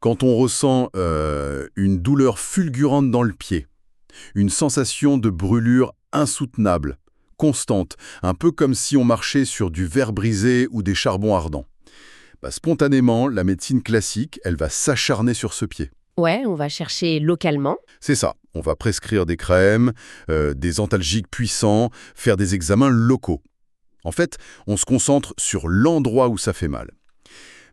Quand on ressent une douleur fulgurante dans le pied, une sensation de brûlure insoutenable, constante, un peu comme si on marchait sur du verre brisé ou des charbons ardents. Spontanément, la médecine classique, elle va s'acharner sur ce pied. Ouais, on va chercher localement. C'est ça, on va prescrire des crèmes, des antalgiques puissants, faire des examens locaux. En fait, on se concentre sur l'endroit où ça fait mal.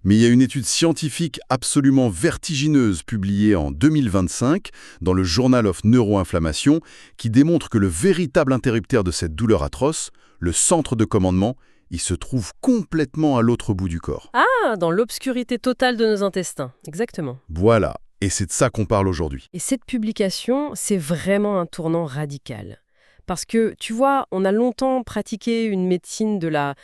Mais il y a une étude scientifique absolument vertigineuse publiée en 2025 dans le Journal of Neuroinflammation qui démontre que le véritable interrupteur de cette douleur atroce, le centre de commandement, il se trouve complètement à l'autre bout du corps. Ah, dans l'obscurité totale de nos intestins, exactement. Voilà, et c'est de ça qu'on parle aujourd'hui. Et cette publication, c'est vraiment un tournant radical. Parce que, tu vois, on a longtemps pratiqué une médecine de la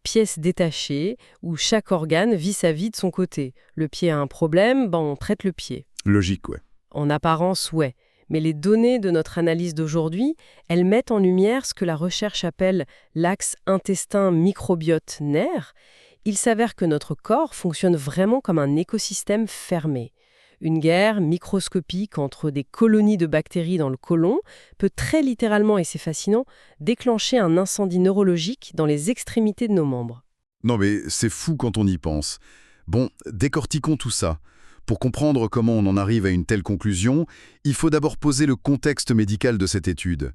pièce détachée, où chaque organe vit sa vie de son côté. Le pied a un problème, on traite le pied. Logique, ouais. En apparence, ouais. Mais les données de notre analyse d'aujourd'hui, elles mettent en lumière ce que la recherche appelle l'axe intestin-microbiote-nerf. Il s'avère que notre corps fonctionne vraiment comme un écosystème fermé. Une guerre microscopique entre des colonies de bactéries dans le côlon peut très littéralement, et c'est fascinant, déclencher un incendie neurologique dans les extrémités de nos membres. Non mais c'est fou quand on y pense. Bon, décortiquons tout ça. Pour comprendre comment on en arrive à une telle conclusion, il faut d'abord poser le contexte médical de cette étude.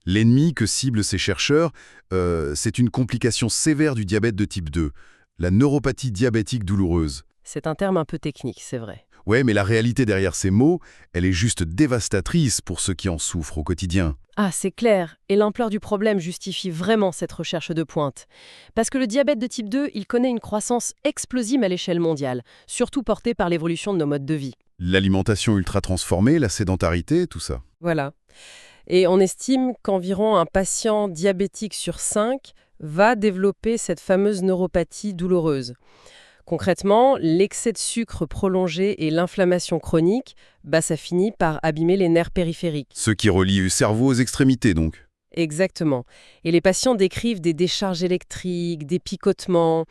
L'ennemi que ciblent ces chercheurs, c'est une complication sévère du diabète de type 2, la neuropathie diabétique douloureuse. C'est un terme un peu technique, c'est vrai. Ouais, mais la réalité derrière ces mots, elle est juste dévastatrice pour ceux qui en souffrent au quotidien. Ah, c'est clair. Et l'ampleur du problème justifie vraiment cette recherche de pointe. Parce que le diabète de type 2, il connaît une croissance explosive à l'échelle mondiale, surtout portée par l'évolution de nos modes de vie. L'alimentation ultra transformée, la sédentarité, tout ça. Voilà. Et on estime qu'environ un patient diabétique sur 5 va développer cette fameuse neuropathie douloureuse. Concrètement, l'excès de sucre prolongé et l'inflammation chronique, ça finit par abîmer les nerfs périphériques. Ce qui relie le cerveau aux extrémités, donc. Exactement. Et les patients décrivent des décharges électriques, des picotements,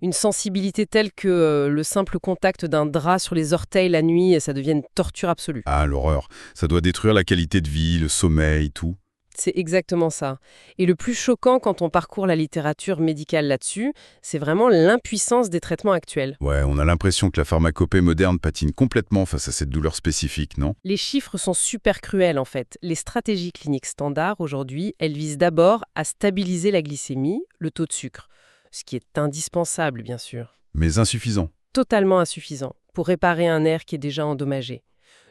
une sensibilité telle que le simple contact d'un drap sur les orteils la nuit, ça devient une torture absolue. Ah, l'horreur. Ça doit détruire la qualité de vie, le sommeil, tout. C'est exactement ça. Et le plus choquant quand on parcourt la littérature médicale là-dessus, c'est vraiment l'impuissance des traitements actuels. Ouais, on a l'impression que la pharmacopée moderne patine complètement face à cette douleur spécifique, non? Les chiffres sont super cruels en fait. Les stratégies cliniques standards aujourd'hui, elles visent d'abord à stabiliser la glycémie, le taux de sucre, ce qui est indispensable bien sûr. Mais insuffisant. Totalement insuffisant pour réparer un nerf qui est déjà endommagé.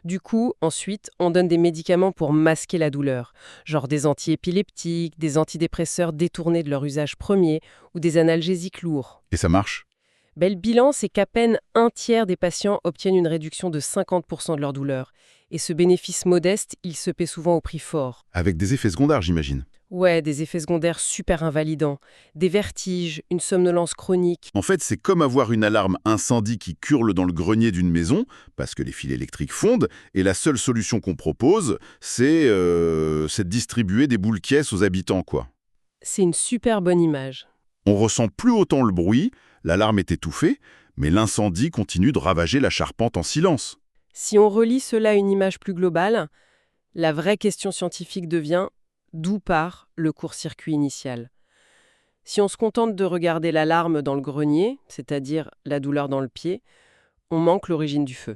Du coup, ensuite, on donne des médicaments pour masquer la douleur, genre des antiépileptiques, des antidépresseurs détournés de leur usage premier ou des analgésiques lourds. Et ça marche? Le bilan, c'est qu'à peine un tiers des patients obtiennent une réduction de 50% de leur douleur. Et ce bénéfice modeste, il se paie souvent au prix fort. Avec des effets secondaires, j'imagine. Ouais, des effets secondaires super invalidants, des vertiges, une somnolence chronique. En fait, c'est comme avoir une alarme incendie qui hurle dans le grenier d'une maison, parce que les fils électriques fondent, et la seule solution qu'on propose, c'est de distribuer des boules caisses aux habitants, quoi. C'est une super bonne image. On ressent plus autant le bruit, l'alarme est étouffée, mais l'incendie continue de ravager la charpente en silence. Si on relie cela à une image plus globale, la vraie question scientifique devient d'où part le court-circuit initial. Si on se contente de regarder l'alarme dans le grenier, c'est-à-dire la douleur dans le pied, on manque l'origine du feu.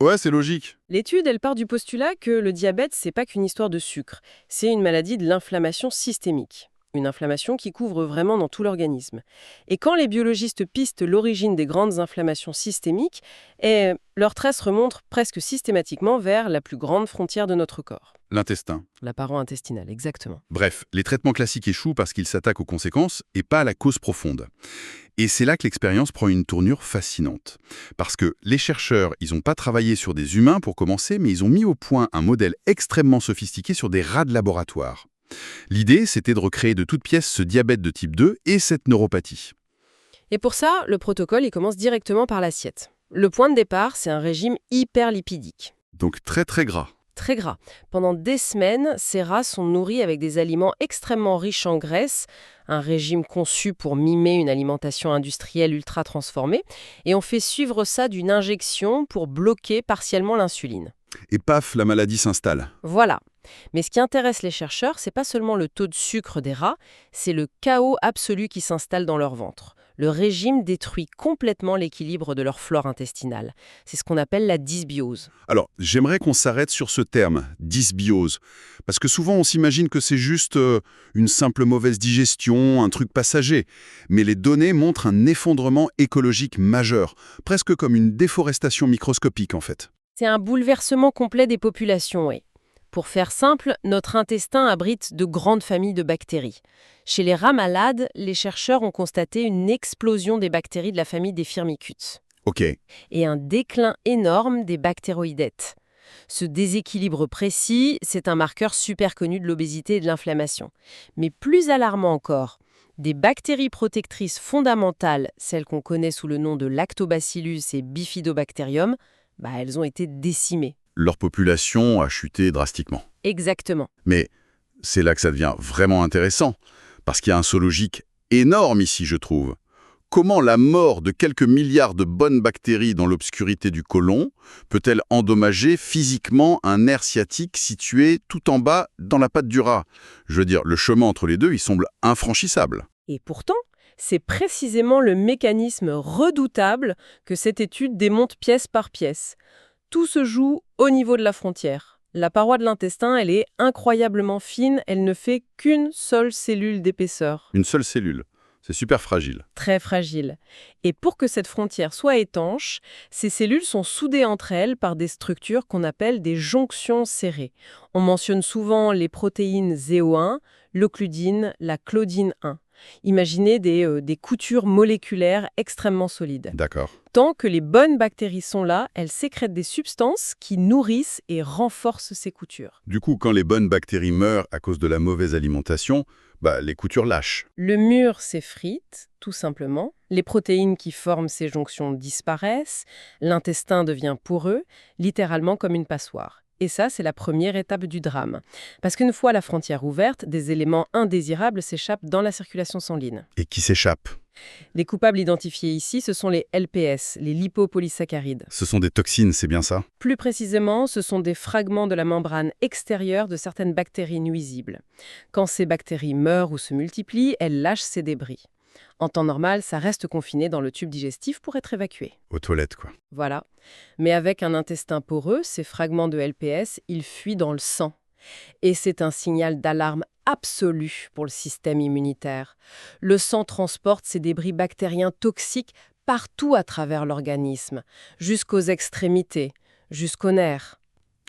Ouais, c'est logique. L'étude, elle part du postulat que le diabète, c'est pas qu'une histoire de sucre, c'est une maladie de l'inflammation systémique. Une inflammation qui couvre vraiment dans tout l'organisme. Et quand les biologistes pistent l'origine des grandes inflammations systémiques, leur trace remonte presque systématiquement vers la plus grande frontière de notre corps. L'intestin. La paroi intestinale, exactement. Bref, les traitements classiques échouent parce qu'ils s'attaquent aux conséquences et pas à la cause profonde. Et c'est là que l'expérience prend une tournure fascinante. Parce que les chercheurs, ils n'ont pas travaillé sur des humains pour commencer, mais ils ont mis au point un modèle extrêmement sophistiqué sur des rats de laboratoire. L'idée, c'était de recréer de toutes pièces ce diabète de type 2 et cette neuropathie. Et pour ça, le protocole, il commence directement par l'assiette. Le point de départ, c'est un régime hyperlipidique. Donc très très gras. très gras. Pendant des semaines, ces rats sont nourris avec des aliments extrêmement riches en graisse, un régime conçu pour mimer une alimentation industrielle ultra transformée, et on fait suivre ça d'une injection pour bloquer partiellement l'insuline. Et paf, la maladie s'installe. Voilà. Mais ce qui intéresse les chercheurs, c'est pas seulement le taux de sucre des rats, c'est le chaos absolu qui s'installe dans leur ventre. Le régime détruit complètement l'équilibre de leur flore intestinale. C'est ce qu'on appelle la dysbiose. Alors, j'aimerais qu'on s'arrête sur ce terme, dysbiose. Parce que souvent, on s'imagine que c'est juste une simple mauvaise digestion, un truc passager. Mais les données montrent un effondrement écologique majeur, presque comme une déforestation microscopique en fait. C'est un bouleversement complet des populations, oui. Pour faire simple, notre intestin abrite de grandes familles de bactéries. Chez les rats malades, les chercheurs ont constaté une explosion des bactéries de la famille des Firmicutes Ok, et un déclin énorme des bactéroïdètes. Ce déséquilibre précis, c'est un marqueur super connu de l'obésité et de l'inflammation. Mais plus alarmant encore, des bactéries protectrices fondamentales, celles qu'on connaît sous le nom de Lactobacillus et Bifidobacterium, elles ont été décimées. leur population a chuté drastiquement. Exactement. Mais c'est là que ça devient vraiment intéressant, parce qu'il y a un saut logique énorme ici, je trouve. Comment la mort de quelques milliards de bonnes bactéries dans l'obscurité du côlon peut-elle endommager physiquement un nerf sciatique situé tout en bas dans la patte du rat? Je veux dire, le chemin entre les deux, il semble infranchissable. Et pourtant, c'est précisément le mécanisme redoutable que cette étude démonte pièce par pièce. Tout se joue au niveau de la frontière. La paroi de l'intestin, elle est incroyablement fine, elle ne fait qu'une seule cellule d'épaisseur. Une seule cellule. C'est super fragile. Très fragile. Et pour que cette frontière soit étanche, ces cellules sont soudées entre elles par des structures qu'on appelle des jonctions serrées. On mentionne souvent les protéines ZO1, l'occludine, la claudine 1. Imaginez des coutures moléculaires extrêmement solides. D'accord. Tant que les bonnes bactéries sont là, elles sécrètent des substances qui nourrissent et renforcent ces coutures. Du coup, quand les bonnes bactéries meurent à cause de la mauvaise alimentation, les coutures lâchent. Le mur s'effrite, tout simplement. Les protéines qui forment ces jonctions disparaissent. L'intestin devient poreux, littéralement comme une passoire. Et ça, c'est la première étape du drame. Parce qu'une fois la frontière ouverte, des éléments indésirables s'échappent dans la circulation sanguine. Et qui s'échappe? Les coupables identifiés ici, ce sont les LPS, les lipopolysaccharides. Ce sont des toxines, c'est bien ça? Plus précisément, ce sont des fragments de la membrane extérieure de certaines bactéries nuisibles. Quand ces bactéries meurent ou se multiplient, elles lâchent ces débris. En temps normal, ça reste confiné dans le tube digestif pour être évacué. Aux toilettes, quoi. Voilà. Mais avec un intestin poreux, ces fragments de LPS, ils fuient dans le sang. Et c'est un signal d'alarme absolu pour le système immunitaire. Le sang transporte ces débris bactériens toxiques partout à travers l'organisme, jusqu'aux extrémités, jusqu'aux nerfs.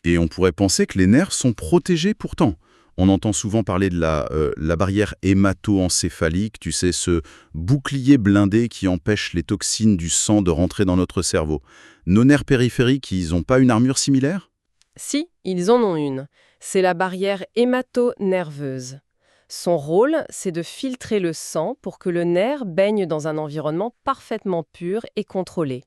Et on pourrait penser que les nerfs sont protégés pourtant. On entend souvent parler de la barrière hémato-encéphalique, tu sais, ce bouclier blindé qui empêche les toxines du sang de rentrer dans notre cerveau. Nos nerfs périphériques, ils n'ont pas une armure similaire? Si, ils en ont une. C'est la barrière hémato-nerveuse. Son rôle, c'est de filtrer le sang pour que le nerf baigne dans un environnement parfaitement pur et contrôlé.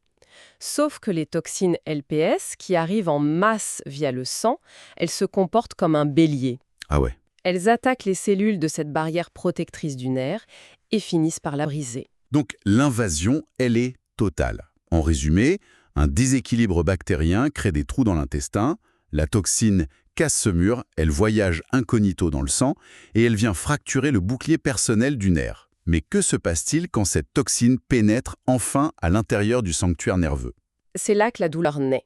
Sauf que les toxines LPS, qui arrivent en masse via le sang, elles se comportent comme un bélier. Ah ouais. Elles attaquent les cellules de cette barrière protectrice du nerf et finissent par la briser. Donc l'invasion, elle est totale. En résumé, un déséquilibre bactérien crée des trous dans l'intestin, la toxine casse ce mur, elle voyage incognito dans le sang et elle vient fracturer le bouclier personnel du nerf. Mais que se passe-t-il quand cette toxine pénètre enfin à l'intérieur du sanctuaire nerveux? C'est là que la douleur naît.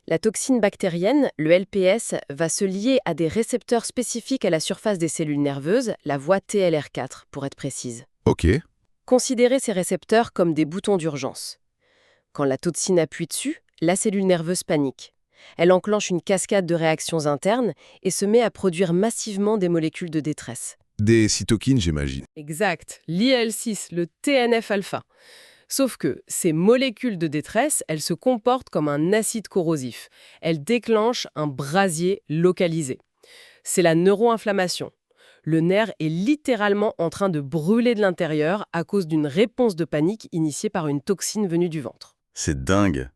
La toxine bactérienne, le LPS, va se lier à des récepteurs spécifiques à la surface des cellules nerveuses, la voie TLR4 pour être précise. Ok. Considérez ces récepteurs comme des boutons d'urgence. Quand la toxine appuie dessus, la cellule nerveuse panique. Elle enclenche une cascade de réactions internes et se met à produire massivement des molécules de détresse. Des cytokines, j'imagine. Exact, l'IL-6, le TNF-alpha. Sauf que ces molécules de détresse, elles se comportent comme un acide corrosif. Elles déclenchent un brasier localisé. C'est la neuroinflammation. Le nerf est littéralement en train de brûler de l'intérieur à cause d'une réponse de panique initiée par une toxine venue du ventre. C'est dingue.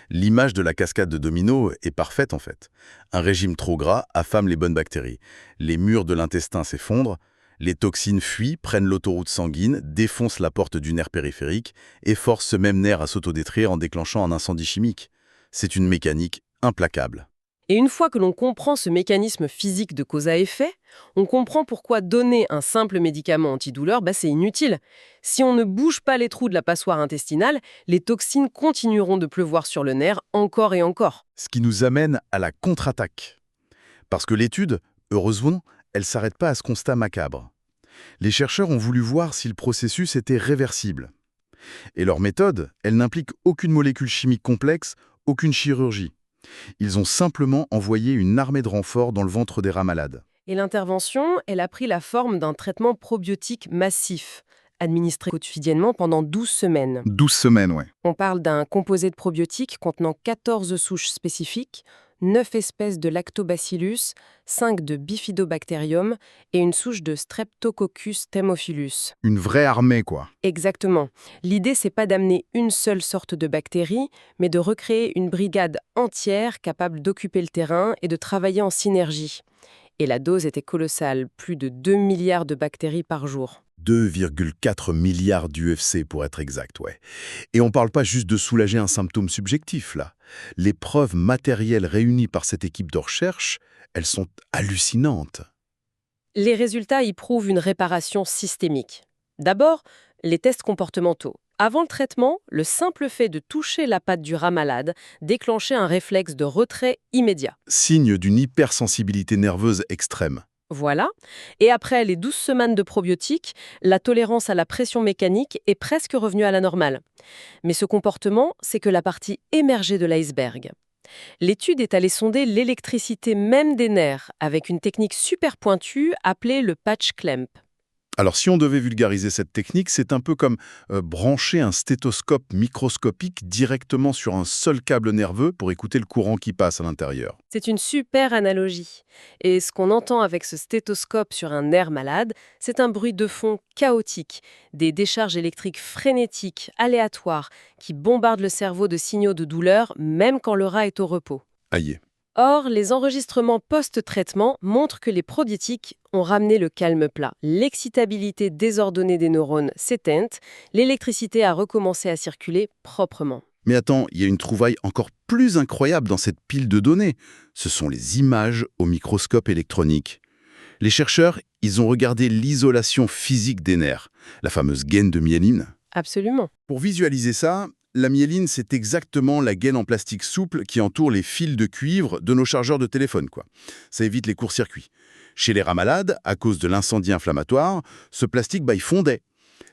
L'image de la cascade de domino est parfaite en fait. Un régime trop gras affame les bonnes bactéries. Les murs de l'intestin s'effondrent, les toxines fuient, prennent l'autoroute sanguine, défoncent la porte du nerf périphérique et forcent ce même nerf à s'autodétruire en déclenchant un incendie chimique. C'est une mécanique implacable. Et une fois que l'on comprend ce mécanisme physique de cause à effet, on comprend pourquoi donner un simple médicament antidouleur, c'est inutile. Si on ne bouge pas les trous de la passoire intestinale, les toxines continueront de pleuvoir sur le nerf encore et encore. Ce qui nous amène à la contre-attaque. Parce que l'étude, heureusement, elle ne s'arrête pas à ce constat macabre. Les chercheurs ont voulu voir si le processus était réversible. Et leur méthode, elle n'implique aucune molécule chimique complexe, aucune chirurgie. Ils ont simplement envoyé une armée de renforts dans le ventre des rats malades. Et l'intervention, elle a pris la forme d'un traitement probiotique massif, administré quotidiennement pendant 12 semaines. 12 semaines, ouais. On parle d'un composé de probiotiques contenant 14 souches spécifiques, 9 espèces de lactobacillus, 5 de bifidobacterium et une souche de Streptococcus thermophilus. Une vraie armée, quoi. Exactement. L'idée, c'est pas d'amener une seule sorte de bactérie, mais de recréer une brigade entière capable d'occuper le terrain et de travailler en synergie. Et la dose était colossale, plus de 2 milliards de bactéries par jour. 2,4 milliards d'UFC pour être exact, ouais. Et on parle pas juste de soulager un symptôme subjectif, là. Les preuves matérielles réunies par cette équipe de recherche, elles sont hallucinantes. Les résultats y prouvent une réparation systémique. D'abord, les tests comportementaux. Avant le traitement, le simple fait de toucher la patte du rat malade déclenchait un réflexe de retrait immédiat. Signe d'une hypersensibilité nerveuse extrême. Voilà. Et après les 12 semaines de probiotiques, la tolérance à la pression mécanique est presque revenue à la normale. Mais ce comportement, c'est que la partie émergée de l'iceberg. L'étude est allée sonder l'électricité même des nerfs avec une technique super pointue appelée le patch clamp. Alors si on devait vulgariser cette technique, c'est un peu comme brancher un stéthoscope microscopique directement sur un seul câble nerveux pour écouter le courant qui passe à l'intérieur. C'est une super analogie. Et ce qu'on entend avec ce stéthoscope sur un nerf malade, c'est un bruit de fond chaotique, des décharges électriques frénétiques, aléatoires, qui bombardent le cerveau de signaux de douleur même quand le rat est au repos. Aïe. Or, les enregistrements post-traitement montrent que les probiotiques ont ramené le calme plat. L'excitabilité désordonnée des neurones s'éteinte, l'électricité a recommencé à circuler proprement. Mais attends, il y a une trouvaille encore plus incroyable dans cette pile de données. Ce sont les images au microscope électronique. Les chercheurs, ils ont regardé l'isolation physique des nerfs, la fameuse gaine de myéline. Absolument. Pour visualiser ça, la myéline, c'est exactement la gaine en plastique souple qui entoure les fils de cuivre de nos chargeurs de téléphone, quoi. Ça évite les courts-circuits. Chez les rats malades, à cause de l'incendie inflammatoire, ce plastique, il fondait.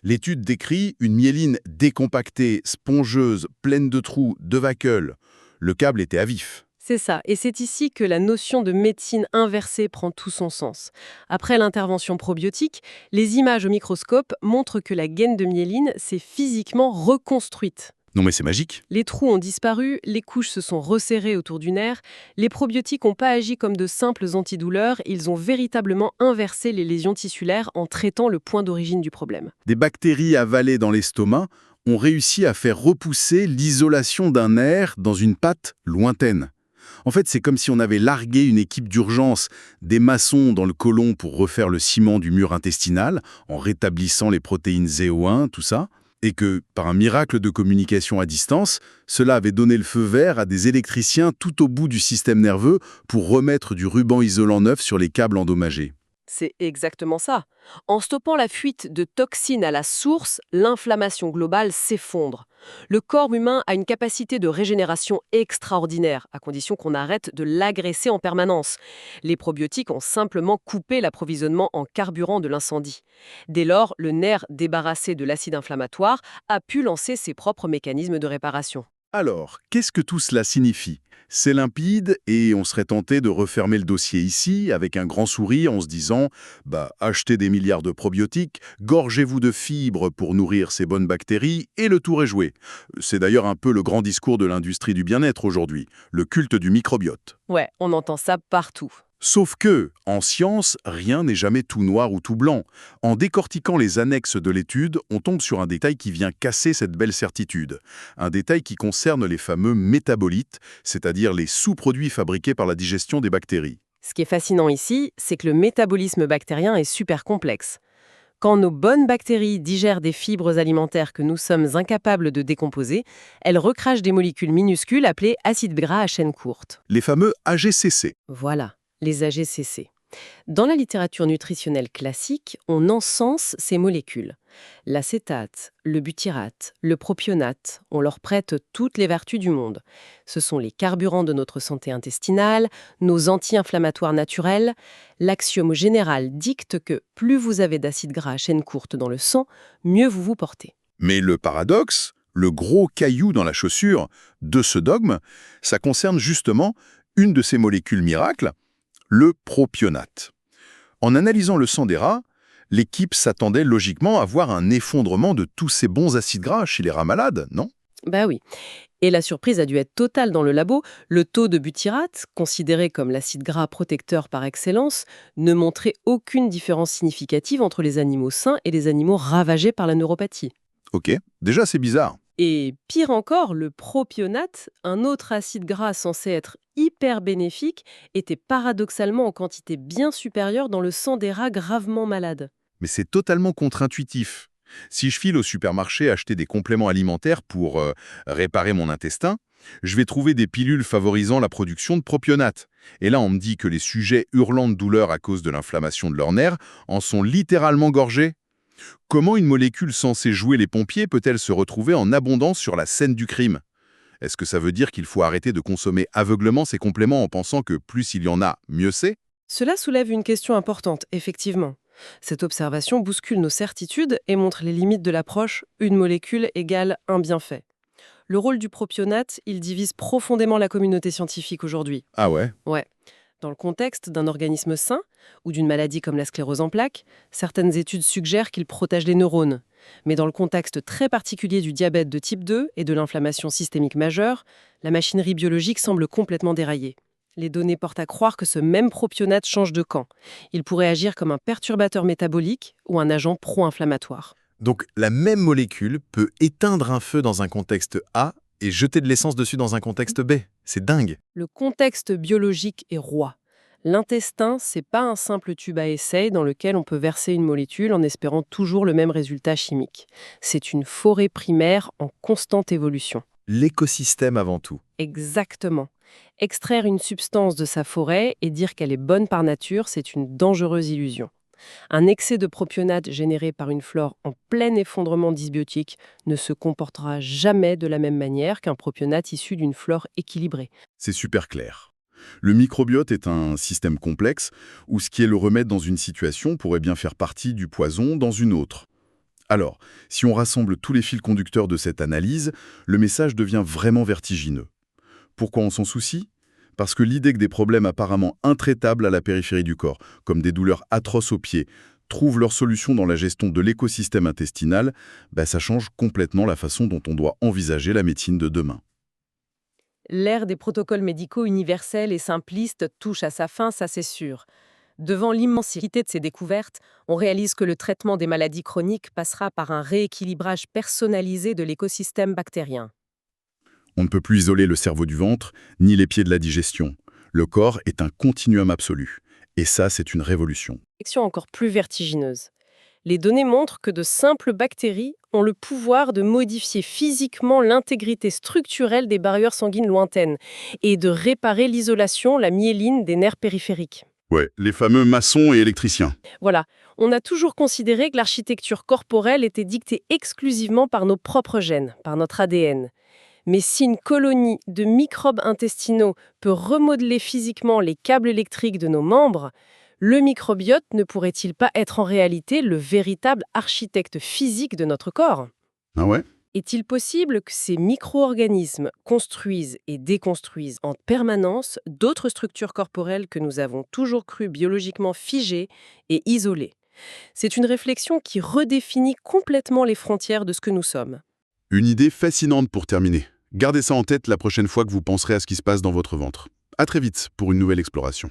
L'étude décrit une myéline décompactée, spongeuse, pleine de trous, de vacuoles. Le câble était à vif. C'est ça, et c'est ici que la notion de médecine inversée prend tout son sens. Après l'intervention probiotique, les images au microscope montrent que la gaine de myéline s'est physiquement reconstruite. Non mais c'est magique. Les trous ont disparu, les couches se sont resserrées autour du nerf, les probiotiques n'ont pas agi comme de simples antidouleurs, ils ont véritablement inversé les lésions tissulaires en traitant le point d'origine du problème. Des bactéries avalées dans l'estomac ont réussi à faire repousser l'isolation d'un nerf dans une patte lointaine. En fait, c'est comme si on avait largué une équipe d'urgence, des maçons dans le côlon pour refaire le ciment du mur intestinal, en rétablissant les protéines ZO1, tout ça, et que, par un miracle de communication à distance, cela avait donné le feu vert à des électriciens tout au bout du système nerveux pour remettre du ruban isolant neuf sur les câbles endommagés. C'est exactement ça. En stoppant la fuite de toxines à la source, l'inflammation globale s'effondre. Le corps humain a une capacité de régénération extraordinaire, à condition qu'on arrête de l'agresser en permanence. Les probiotiques ont simplement coupé l'approvisionnement en carburant de l'incendie. Dès lors, le nerf débarrassé de l'acide inflammatoire a pu lancer ses propres mécanismes de réparation. Alors, qu'est-ce que tout cela signifie ? C'est limpide et on serait tenté de refermer le dossier ici avec un grand sourire en se disant « achetez des milliards de probiotiques, gorgez-vous de fibres pour nourrir ces bonnes bactéries et le tour est joué ». C'est d'ailleurs un peu le grand discours de l'industrie du bien-être aujourd'hui, le culte du microbiote. Ouais, on entend ça partout. Sauf que, en science, rien n'est jamais tout noir ou tout blanc. En décortiquant les annexes de l'étude, on tombe sur un détail qui vient casser cette belle certitude. Un détail qui concerne les fameux métabolites, c'est-à-dire les sous-produits fabriqués par la digestion des bactéries. Ce qui est fascinant ici, c'est que le métabolisme bactérien est super complexe. Quand nos bonnes bactéries digèrent des fibres alimentaires que nous sommes incapables de décomposer, elles recrachent des molécules minuscules appelées acides gras à chaîne courte. Les fameux AGCC. Voilà, les AGCC. Dans la littérature nutritionnelle classique, on encense ces molécules. L'acétate, le butyrate, le propionate, on leur prête toutes les vertus du monde. Ce sont les carburants de notre santé intestinale, nos anti-inflammatoires naturels. L'axiome général dicte que plus vous avez d'acides gras à chaîne courte dans le sang, mieux vous vous portez. Mais le paradoxe, le gros caillou dans la chaussure de ce dogme, ça concerne justement une de ces molécules miracles, le propionate. En analysant le sang des rats, l'équipe s'attendait logiquement à voir un effondrement de tous ces bons acides gras chez les rats malades, non? Bah oui. Et la surprise a dû être totale dans le labo. Le taux de butyrate, considéré comme l'acide gras protecteur par excellence, ne montrait aucune différence significative entre les animaux sains et les animaux ravagés par la neuropathie. Ok, déjà c'est bizarre. Et pire encore, le propionate, un autre acide gras censé être hyper bénéfique, était paradoxalement en quantité bien supérieure dans le sang des rats gravement malades. Mais c'est totalement contre-intuitif. Si je file au supermarché acheter des compléments alimentaires pour réparer mon intestin, je vais trouver des pilules favorisant la production de propionate. Et là, on me dit que les sujets hurlant de douleur à cause de l'inflammation de leurs nerfs en sont littéralement gorgés. Comment une molécule censée jouer les pompiers peut-elle se retrouver en abondance sur la scène du crime? Est-ce que ça veut dire qu'il faut arrêter de consommer aveuglément ces compléments en pensant que plus il y en a, mieux c'est? Cela soulève une question importante, effectivement. Cette observation bouscule nos certitudes et montre les limites de l'approche « une molécule égale un bienfait ». Le rôle du propionate, il divise profondément la communauté scientifique aujourd'hui. Ah ouais? Ouais. Dans le contexte d'un organisme sain ou d'une maladie comme la sclérose en plaques, certaines études suggèrent qu'il protège les neurones. Mais dans le contexte très particulier du diabète de type 2 et de l'inflammation systémique majeure, la machinerie biologique semble complètement déraillée. Les données portent à croire que ce même propionate change de camp. Il pourrait agir comme un perturbateur métabolique ou un agent pro-inflammatoire. Donc la même molécule peut éteindre un feu dans un contexte A et jeter de l'essence dessus dans un contexte B. C'est dingue. Le contexte biologique est roi. L'intestin, c'est pas un simple tube à essai dans lequel on peut verser une molécule en espérant toujours le même résultat chimique. C'est une forêt primaire en constante évolution. L'écosystème avant tout. Exactement. Extraire une substance de sa forêt et dire qu'elle est bonne par nature, c'est une dangereuse illusion. Un excès de propionate généré par une flore en plein effondrement dysbiotique ne se comportera jamais de la même manière qu'un propionate issu d'une flore équilibrée. C'est super clair. Le microbiote est un système complexe où ce qui est le remède dans une situation pourrait bien faire partie du poison dans une autre. Alors, si on rassemble tous les fils conducteurs de cette analyse, le message devient vraiment vertigineux. Pourquoi on s'en soucie ? Parce que l'idée que des problèmes apparemment intraitables à la périphérie du corps, comme des douleurs atroces aux pieds, trouvent leur solution dans la gestion de l'écosystème intestinal, ça change complètement la façon dont on doit envisager la médecine de demain. L'ère des protocoles médicaux universels et simplistes touche à sa fin, ça c'est sûr. Devant l'immensité de ces découvertes, on réalise que le traitement des maladies chroniques passera par un rééquilibrage personnalisé de l'écosystème bactérien. On ne peut plus isoler le cerveau du ventre, ni les pieds de la digestion. Le corps est un continuum absolu. Et ça, c'est une révolution. Réflexion encore plus vertigineuse. Les données montrent que de simples bactéries ont le pouvoir de modifier physiquement l'intégrité structurelle des barrières sanguines lointaines et de réparer l'isolation, la myéline des nerfs périphériques. Ouais, les fameux maçons et électriciens. Voilà, on a toujours considéré que l'architecture corporelle était dictée exclusivement par nos propres gènes, par notre ADN. Mais si une colonie de microbes intestinaux peut remodeler physiquement les câbles électriques de nos membres, le microbiote ne pourrait-il pas être en réalité le véritable architecte physique de notre corps ? Ah ouais ? Est-il possible que ces micro-organismes construisent et déconstruisent en permanence d'autres structures corporelles que nous avons toujours cru biologiquement figées et isolées ? C'est une réflexion qui redéfinit complètement les frontières de ce que nous sommes. Une idée fascinante pour terminer. Gardez ça en tête la prochaine fois que vous penserez à ce qui se passe dans votre ventre. À très vite pour une nouvelle exploration.